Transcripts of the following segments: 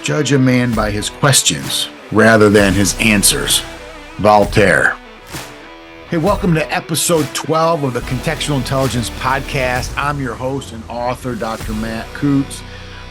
Judge a man by his questions rather than his answers. Voltaire. Hey, welcome to episode 12 of the Contextual Intelligence Podcast. I'm your host and author, Dr. Matt Kutz,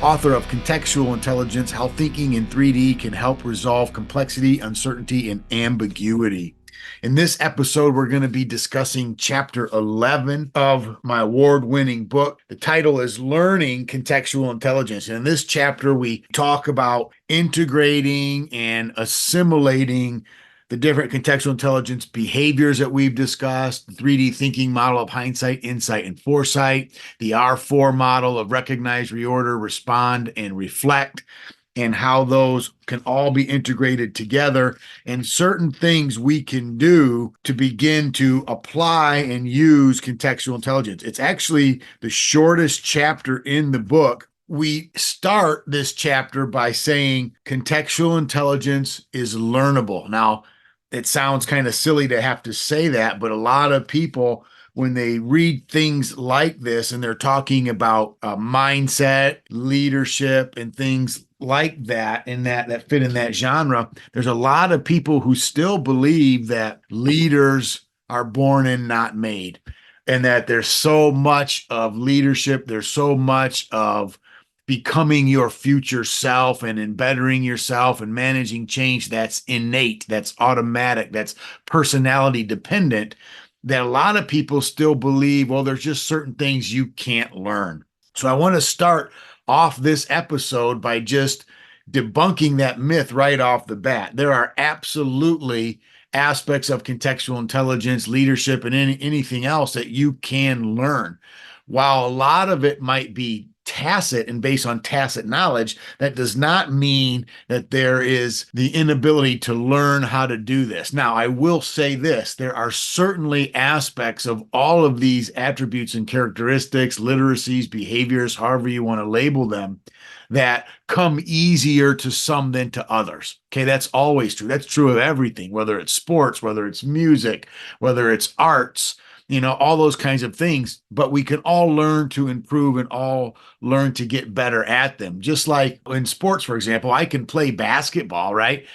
author of Contextual Intelligence, How Thinking in 3D Can Help Resolve Complexity, Uncertainty, and Ambiguity. In this episode, we're going to be discussing chapter 11 of my award-winning book. The title is Learning Contextual Intelligence. And in this chapter, we talk about integrating and assimilating the different contextual intelligence behaviors that we've discussed, the 3D thinking model of hindsight, insight, and foresight, the R4 model of recognize, reorder, respond, and reflect, and how those can all be integrated together, and certain things we can do to begin to apply and use contextual intelligence. It's actually the shortest chapter in the book. We start this chapter by saying contextual intelligence is learnable. Now, it sounds kind of silly to have to say that, but a lot of people, when they read things like this and they're talking about mindset, leadership, and things like that, and that fit in that genre, there's a lot of people who still believe that leaders are born and not made, and that there's so much of leadership, there's so much of becoming your future self and embedding yourself and managing change that's innate, that's automatic, that's personality dependent, that a lot of people still believe, well, there's just certain things you can't learn. So I want to start off this episode by just debunking that myth right off the bat. There are absolutely aspects of contextual intelligence, leadership, and anything else that you can learn. While a lot of it might be tacit and based on tacit knowledge, that does not mean that there is the inability to learn how to do this. Now, I will say this, there are certainly aspects of all of these attributes and characteristics, literacies, behaviors, however you want to label them, that come easier to some than to others. Okay, that's always true. That's true of everything, whether it's sports, whether it's music, whether it's arts, all those kinds of things, but we can all learn to improve and all learn to get better at them. Just like in sports, for example, I can play basketball, right?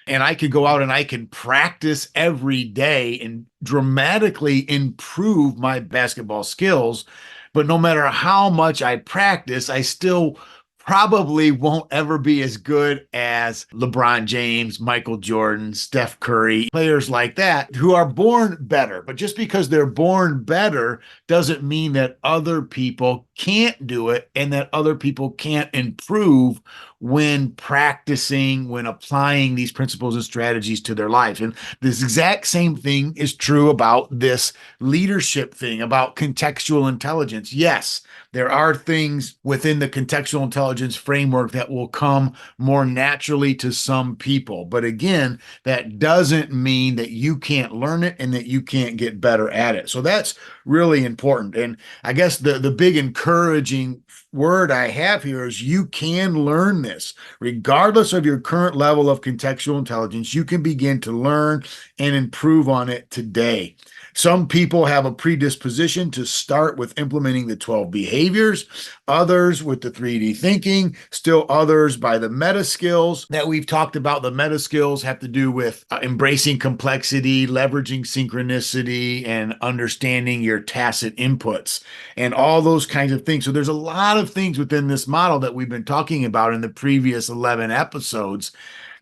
And I could go out and I can practice every day and dramatically improve my basketball skills. But no matter how much I practice, I still probably won't ever be as good as LeBron James, Michael Jordan, Steph Curry, players like that who are born better. But just because they're born better doesn't mean that other people can't do it and that other people can't improve when practicing, when applying these principles and strategies to their life. And this exact same thing is true about this leadership thing, about contextual intelligence. Yes, there are things within the contextual intelligence framework that will come more naturally to some people. But again, that doesn't mean that you can't learn it and that you can't get better at it. So that's really important. And I guess the big encouraging word I have here is you can learn this. Regardless of your current level of contextual intelligence, you can begin to learn and improve on it today. Some people have a predisposition to start with implementing the 12 behaviors, others with the 3D thinking, still others by the meta skills that we've talked about. The meta skills have to do with embracing complexity, leveraging synchronicity, and understanding your tacit inputs, and all those kinds of things. So there's a lot of things within this model that we've been talking about in the previous 11 episodes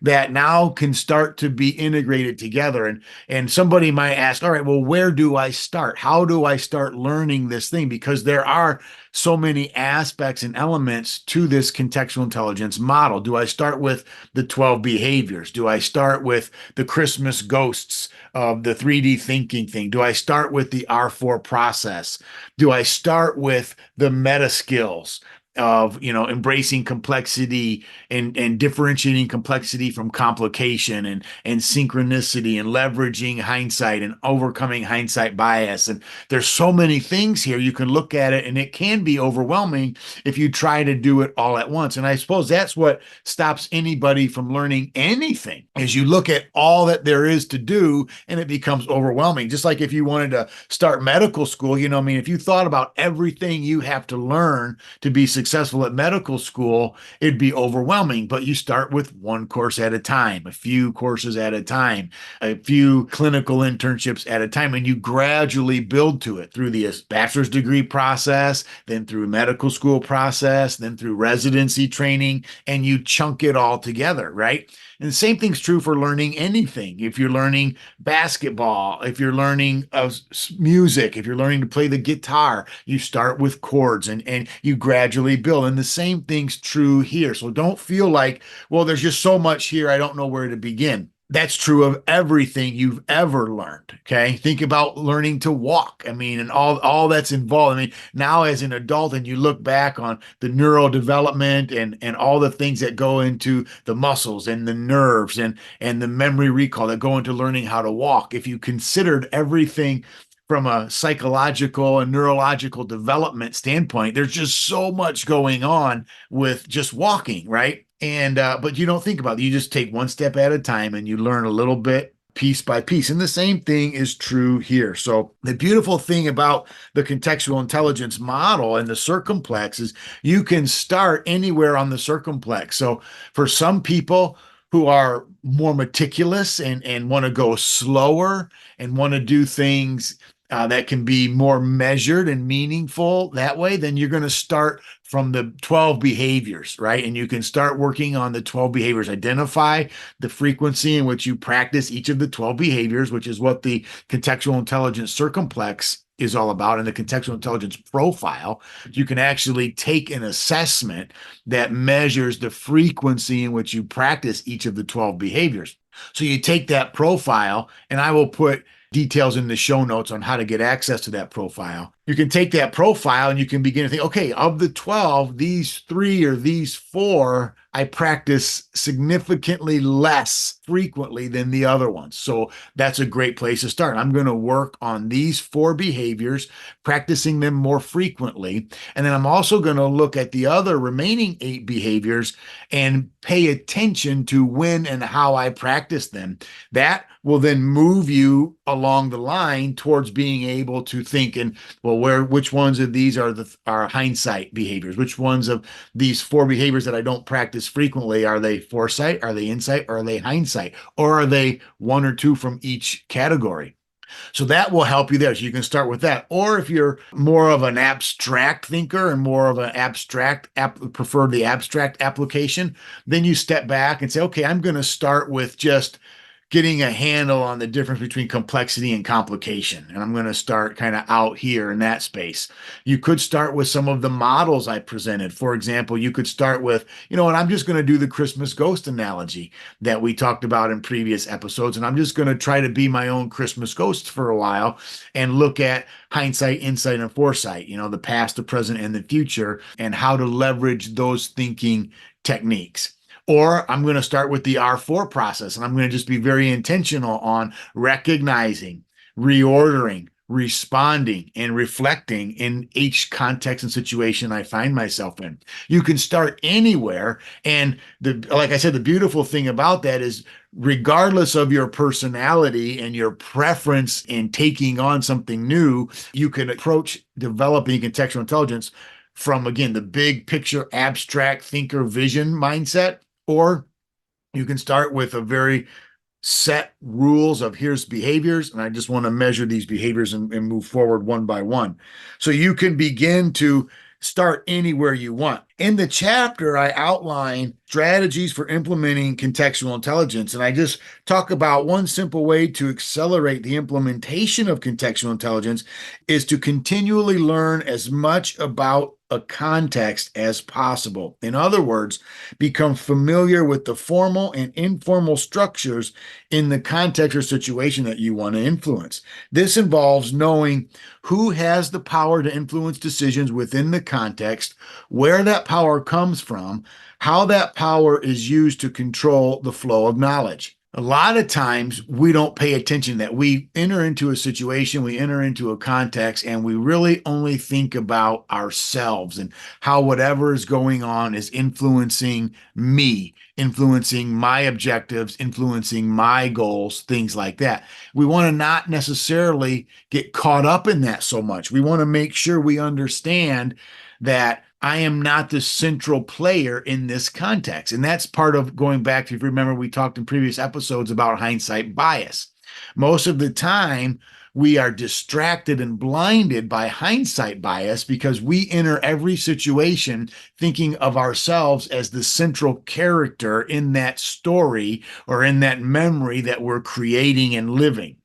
that now can start to be integrated together. And somebody might ask, all right, well, where do I start? How do I start learning this thing? Because there are so many aspects and elements to this contextual intelligence model. Do I start with the 12 behaviors? Do I start with the Christmas ghosts of the 3D thinking thing? Do I start with the R4 process? Do I start with the meta skills of embracing complexity and differentiating complexity from complication and synchronicity and leveraging hindsight and overcoming hindsight bias? And there's so many things here. You can look at it and it can be overwhelming if you try to do it all at once. And I suppose that's what stops anybody from learning anything, is you look at all that there is to do and it becomes overwhelming. Just like if you wanted to start medical school, if you thought about everything you have to learn to be successful at medical school, it'd be overwhelming, but you start with one course at a time, a few courses at a time, a few clinical internships at a time, and you gradually build to it through the bachelor's degree process, then through medical school process, then through residency training, and you chunk it all together, right? And the same thing's true for learning anything. If you're learning basketball, if you're learning music, if you're learning to play the guitar, you start with chords and you gradually build. And the same thing's true here. So don't feel like, well, there's just so much here, I don't know where to begin. That's true of everything you've ever learned. Okay. Think about learning to walk. I mean, and all that's involved. I mean, now as an adult and you look back on the neural development and all the things that go into the muscles and the nerves and the memory recall that go into learning how to walk. If you considered everything from a psychological and neurological development standpoint, there's just so much going on with just walking, right? And but you don't think about it. You just take one step at a time and you learn a little bit piece by piece. And the same thing is true here. So the beautiful thing about the contextual intelligence model and the circumplex is you can start anywhere on the circumplex. So for some people who are more meticulous and want to go slower and want to do things that can be more measured and meaningful that way, then you're going to start from the 12 behaviors, right? And you can start working on the 12 behaviors, identify the frequency in which you practice each of the 12 behaviors, which is what the contextual intelligence circumplex is all about. And the contextual intelligence profile, you can actually take an assessment that measures the frequency in which you practice each of the 12 behaviors. So you take that profile, and I will put details in the show notes on how to get access to that profile. You can take that profile and you can begin to think, okay, of the 12, these 3 or these 4, I practice significantly less frequently than the other ones. So that's a great place to start. I'm going to work on these 4 behaviors, practicing them more frequently. And then I'm also going to look at the other remaining 8 behaviors and pay attention to when and how I practice them. That will then move you along the line towards being able to think and, well, which ones of these are hindsight behaviors? Which ones of these 4 behaviors that I don't practice frequently, are they foresight? Are they insight? Or are they hindsight? Or are they 1 or 2 from each category? So that will help you there. So you can start with that. Or if you're more of an abstract thinker and more of an prefer the abstract application, then you step back and say, okay, I'm going to start with just getting a handle on the difference between complexity and complication. And I'm going to start kind of out here in that space. You could start with some of the models I presented. For example, you could start with, and I'm just going to do the Christmas ghost analogy that we talked about in previous episodes. And I'm just going to try to be my own Christmas ghost for a while and look at hindsight, insight, and foresight, the past, the present, and the future, and how to leverage those thinking techniques. Or I'm going to start with the R4 process, and I'm going to just be very intentional on recognizing, reordering, responding, and reflecting in each context and situation I find myself in. You can start anywhere. And like I said, the beautiful thing about that is regardless of your personality and your preference in taking on something new, you can approach developing contextual intelligence from, again, the big picture, abstract thinker vision mindset. Or you can start with a very set rules of here's behaviors, and I just want to measure these behaviors and move forward one by one. So you can begin to start anywhere you want. In the chapter, I outline strategies for implementing contextual intelligence, and I just talk about one simple way to accelerate the implementation of contextual intelligence is to continually learn as much about a context as possible. In other words, become familiar with the formal and informal structures in the context or situation that you want to influence. This involves knowing who has the power to influence decisions within the context, where that power comes from, how that power is used to control the flow of knowledge. A lot of times we don't pay attention that we enter into a situation, we enter into a context, and we really only think about ourselves and how whatever is going on is influencing me, influencing my objectives, influencing my goals, things like that. We want to not necessarily get caught up in that so much. We want to make sure we understand that I am not the central player in this context. And that's part of going back to, if you remember, we talked in previous episodes about hindsight bias. Most of the time, we are distracted and blinded by hindsight bias because we enter every situation thinking of ourselves as the central character in that story or in that memory that we're creating and living.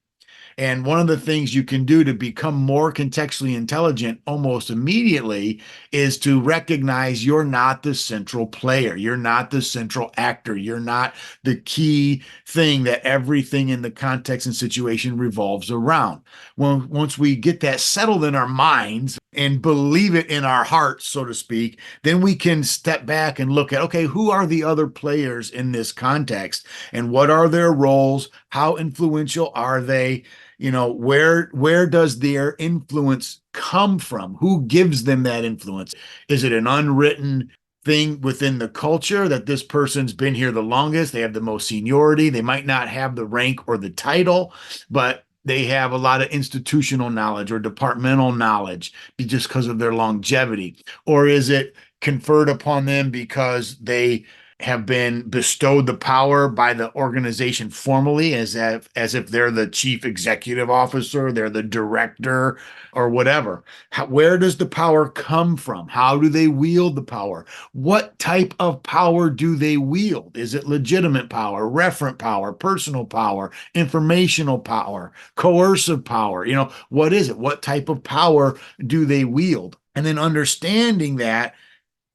And one of the things you can do to become more contextually intelligent almost immediately is to recognize you're not the central player. You're not the central actor. You're not the key thing that everything in the context and situation revolves around. Well, once we get that settled in our minds and believe it in our hearts, so to speak, then we can step back and look at, okay, who are the other players in this context and what are their roles? How influential are they? Where does their influence come from? Who gives them that influence? Is it an unwritten thing within the culture that this person's been here the longest? They have the most seniority. They might not have the rank or the title, but they have a lot of institutional knowledge or departmental knowledge just because of their longevity. Or is it conferred upon them because they have been bestowed the power by the organization formally as if they're the chief executive officer, they're the director or whatever. Where does the power come from? How do they wield the power? What type of power do they wield? Is it legitimate power, referent power, personal power, informational power, coercive power? What is it? What type of power do they wield? And then understanding that,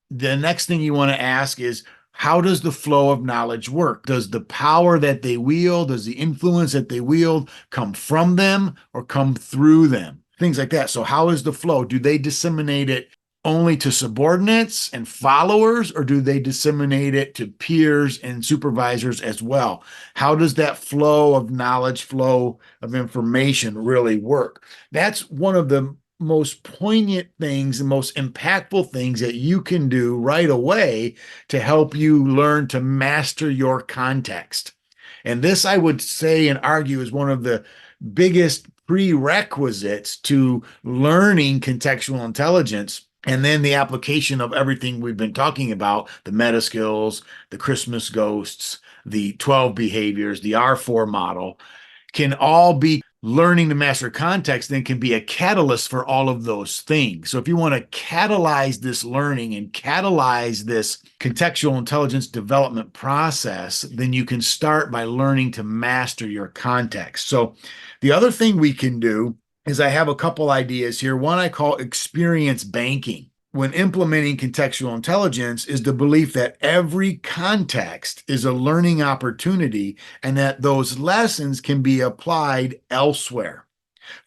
the next thing you want to ask is, how does the flow of knowledge work? Does the power that they wield, does the influence that they wield come from them or come through them? Things like that. So how is the flow? Do they disseminate it only to subordinates and followers, or do they disseminate it to peers and supervisors as well? How does that flow of knowledge, flow of information really work? That's one of the most poignant things, the most impactful things that you can do right away to help you learn to master your context. And this, I would say and argue, is one of the biggest prerequisites to learning contextual intelligence. And then the application of everything we've been talking about, the meta skills, the Christmas ghosts, the 12 behaviors, the R4 model, can all be learning to master context, then can be a catalyst for all of those things. So if you want to catalyze this learning and catalyze this contextual intelligence development process, then you can start by learning to master your context. So the other thing we can do is, I have a couple ideas here. One I call experience banking. When implementing contextual intelligence, is the belief that every context is a learning opportunity and that those lessons can be applied elsewhere.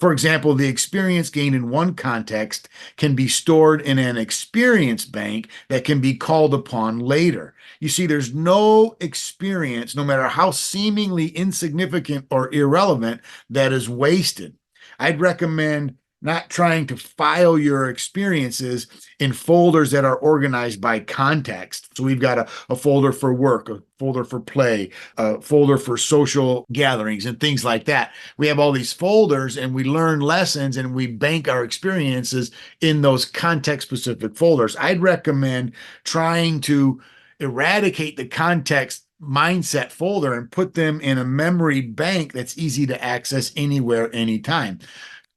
For example, the experience gained in one context can be stored in an experience bank that can be called upon later. You see, there's no experience, no matter how seemingly insignificant or irrelevant, that is wasted. I'd recommend not trying to file your experiences in folders that are organized by context. So we've got a folder for work, a folder for play, a folder for social gatherings and things like that. We have all these folders and we learn lessons and we bank our experiences in those context-specific folders. I'd recommend trying to eradicate the context mindset folder and put them in a memory bank that's easy to access anywhere, anytime.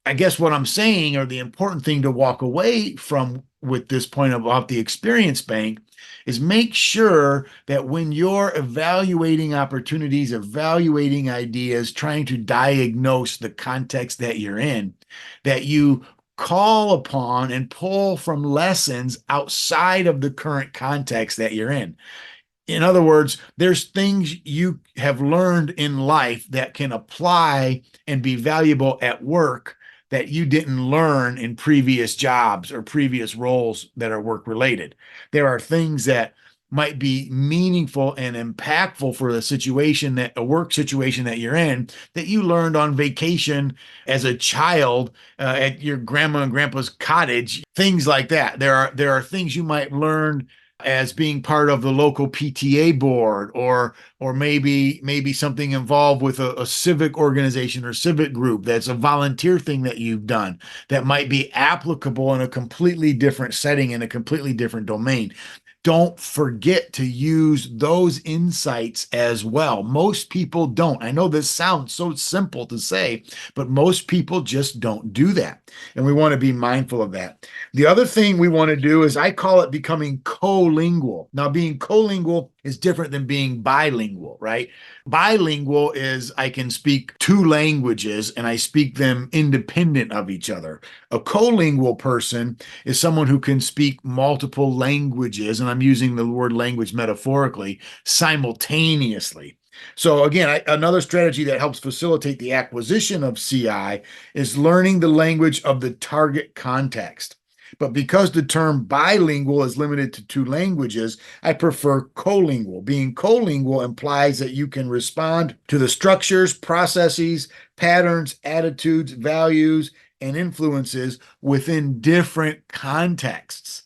I guess what I'm saying, or the important thing to walk away from with this point about the experience bank, is make sure that when you're evaluating opportunities, evaluating ideas, trying to diagnose the context that you're in, that you call upon and pull from lessons outside of the current context that you're in. In other words, there's things you have learned in life that can apply and be valuable at work that you didn't learn in previous jobs or previous roles that are work related. There are things that might be meaningful and impactful for the situation, that a work situation that you're in, that you learned on vacation as a child at your grandma and grandpa's cottage, things like that. There are things you might learn as being part of the local PTA board, or maybe something involved with a civic organization or civic group that's a volunteer thing that you've done that might be applicable in a completely different setting, in a completely different domain. Don't forget to use those insights as well. Most people don't. I know this sounds so simple to say, but most people just don't do that. And we want to be mindful of that. The other thing we want to do is, I call it becoming co-lingual. Now, being co-lingual is different than being bilingual, right? Bilingual is I can speak two languages and I speak them independent of each other. A co-lingual person is someone who can speak multiple languages, and I'm using the word language metaphorically, simultaneously. So again, another strategy that helps facilitate the acquisition of CI is learning the language of the target context. But because the term bilingual is limited to two languages, I prefer co-lingual. Being co-lingual implies that you can respond to the structures, processes, patterns, attitudes, values, and influences within different contexts.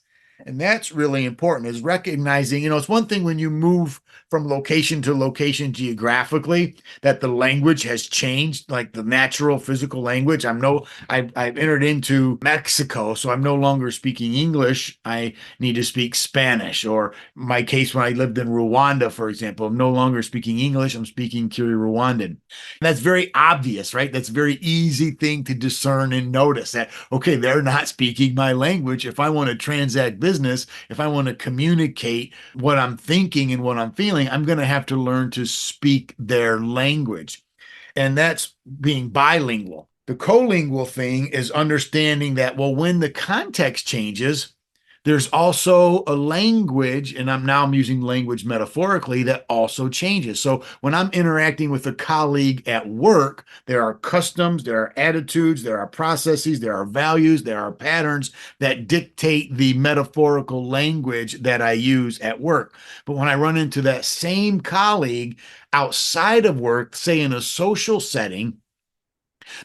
And that's really important, is recognizing, it's one thing when you move from location to location geographically, that the language has changed, like the natural physical language. I've entered into Mexico, so I'm no longer speaking English. I need to speak Spanish. Or my case when I lived in Rwanda, for example, I'm no longer speaking English. I'm speaking Kiri-Rwandan. And that's very obvious, right? That's a very easy thing to discern and notice that, okay, they're not speaking my language. If I want to transact business, if I want to communicate what I'm thinking and what I'm feeling, I'm going to have to learn to speak their language. And that's being bilingual. The colingual thing is understanding that, well, when the context changes, there's also a language, and I'm using language metaphorically, that also changes. So when I'm interacting with a colleague at work, there are customs, there are attitudes, there are processes, there are values, there are patterns that dictate the metaphorical language that I use at work. But when I run into that same colleague outside of work, say in a social setting,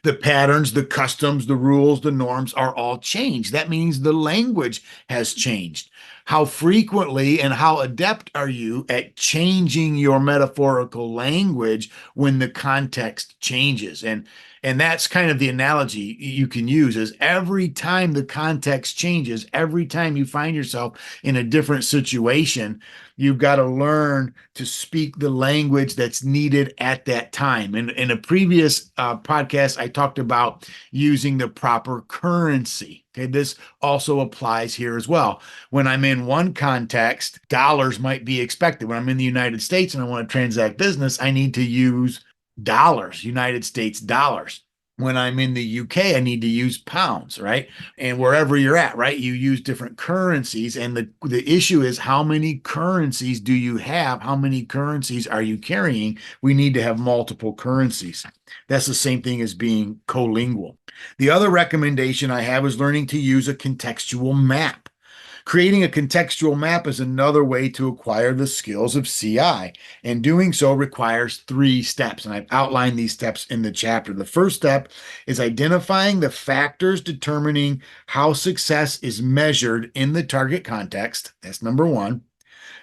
the patterns, the customs, the rules, the norms are all changed. That means the language has changed. How frequently and how adept are you at changing your metaphorical language when the context changes? And that's kind of the analogy you can use, is every time the context changes, every time you find yourself in a different situation, you've got to learn to speak the language that's needed at that time. In a previous podcast, I talked about using the proper currency. Okay, this also applies here as well. When I'm in one context, dollars might be expected. When I'm in the United States and I want to transact business, I need to use dollars, United States dollars. When I'm in the UK, I need to use pounds, right? And wherever you're at, right, you use different currencies. And the issue is, how many currencies do you have? How many currencies are you carrying? We need to have multiple currencies. That's the same thing as being colingual. The other recommendation I have is learning to use a contextual map. Creating a contextual map is another way to acquire the skills of CI, and doing so requires 3 steps, and I've outlined these steps in the chapter. The first step is identifying the factors determining how success is measured in the target context. That's number 1.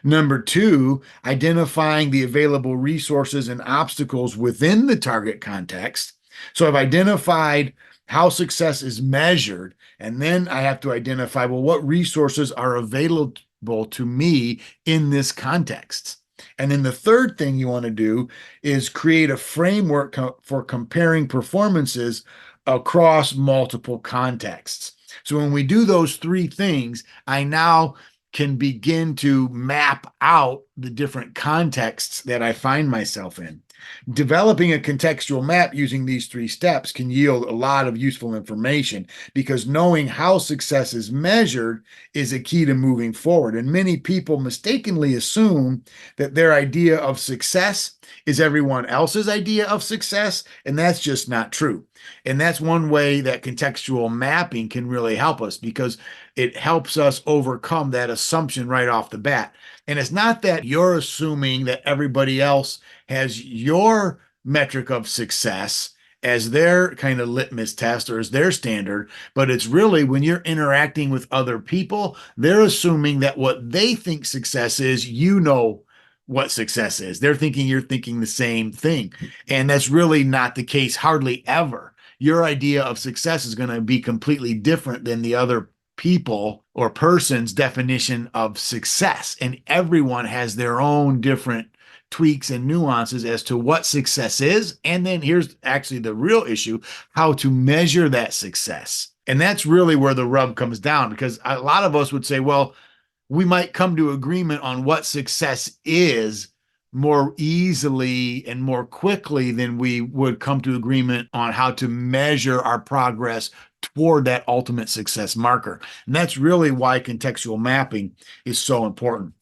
Number 2, identifying the available resources and obstacles within the target context. So I've identified how success is measured, and then I have to identify, well, what resources are available to me in this context. And then the third thing you want to do is create a framework for comparing performances across multiple contexts. So when we do those 3 things, I now can begin to map out the different contexts that I find myself in. Developing a contextual map using these 3 steps can yield a lot of useful information, because knowing how success is measured is a key to moving forward. And many people mistakenly assume that their idea of success is everyone else's idea of success, and that's just not true. And that's one way that contextual mapping can really help us, because it helps us overcome that assumption right off the bat. And it's not that you're assuming that everybody else has your metric of success as their kind of litmus test or as their standard, but it's really when you're interacting with other people, they're assuming that what they think success is, you know what success is. They're thinking you're thinking the same thing. And that's really not the case hardly ever. Your idea of success is going to be completely different than the other people or person's definition of success. And everyone has their own different tweaks and nuances as to what success is. And then here's actually the real issue, how to measure that success. And that's really where the rub comes down, because a lot of us would say, well, we might come to agreement on what success is more easily and more quickly than we would come to agreement on how to measure our progress toward that ultimate success marker. And that's really why contextual mapping is so important.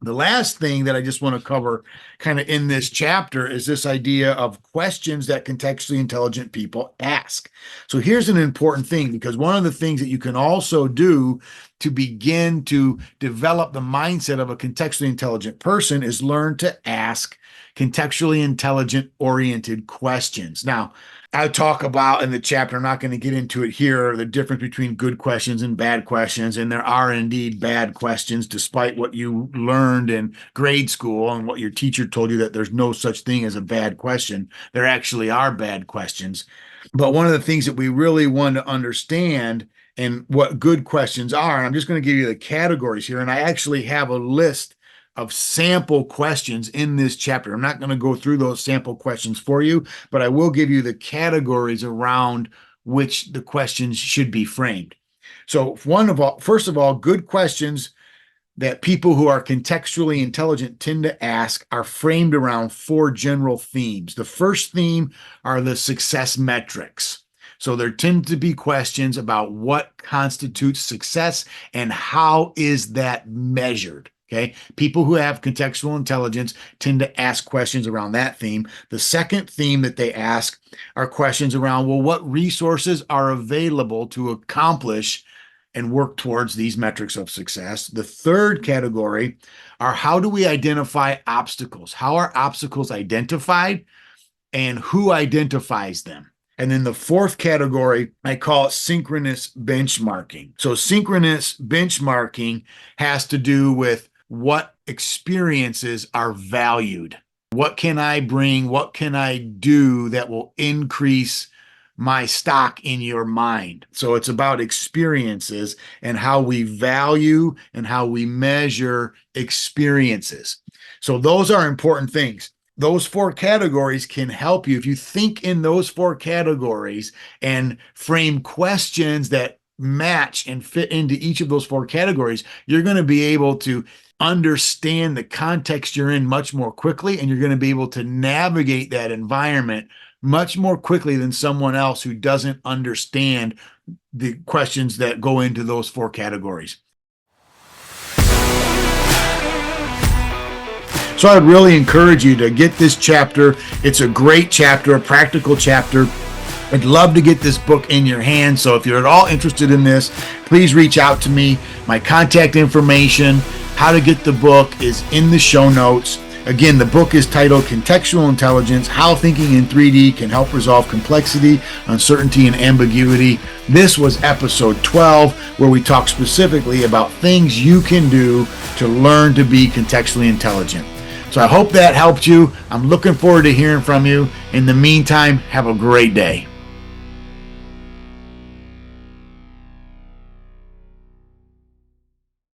The last thing that I just want to cover kind of in this chapter is this idea of questions that contextually intelligent people ask. So here's an important thing, because one of the things that you can also do to begin to develop the mindset of a contextually intelligent person is learn to ask contextually intelligent oriented questions. Now, I talk about in the chapter, I'm not going to get into it here, the difference between good questions and bad questions. And there are indeed bad questions, despite what you learned in grade school and what your teacher told you that there's no such thing as a bad question. There actually are bad questions. But one of the things that we really want to understand and what good questions are, and I'm just going to give you the categories here. And I actually have a list of sample questions in this chapter. I'm not going to go through those sample questions for you, but I will give you the categories around which the questions should be framed. So first of all, good questions that people who are contextually intelligent tend to ask are framed around 4 general themes. The first theme are the success metrics. So there tend to be questions about what constitutes success and how is that measured. Okay, people who have contextual intelligence tend to ask questions around that theme. The second theme that they ask are questions around, well, what resources are available to accomplish and work towards these metrics of success? The third category are, how do we identify obstacles? How are obstacles identified and who identifies them? And then the fourth category, I call it synchronous benchmarking. So synchronous benchmarking has to do with what experiences are valued. What can I bring? What can I do that will increase my stock in your mind? So it's about experiences and how we value and how we measure experiences. So those are important things. Those 4 categories can help you. If you think in those 4 categories and frame questions that match and fit into each of those 4 categories, you're going to be able to understand the context you're in much more quickly, and you're going to be able to navigate that environment much more quickly than someone else who doesn't understand the questions that go into those 4 categories. So I'd really encourage you to get this chapter. It's a great chapter, a practical chapter. I'd love to get this book in your hands. So if you're at all interested in this, please reach out to me. My contact information, how to get the book is in the show notes. Again, the book is titled Contextual Intelligence, How Thinking in 3D Can Help Resolve Complexity, Uncertainty, and Ambiguity. This was episode 12, where we talk specifically about things you can do to learn to be contextually intelligent. So I hope that helped you. I'm looking forward to hearing from you. In the meantime, have a great day.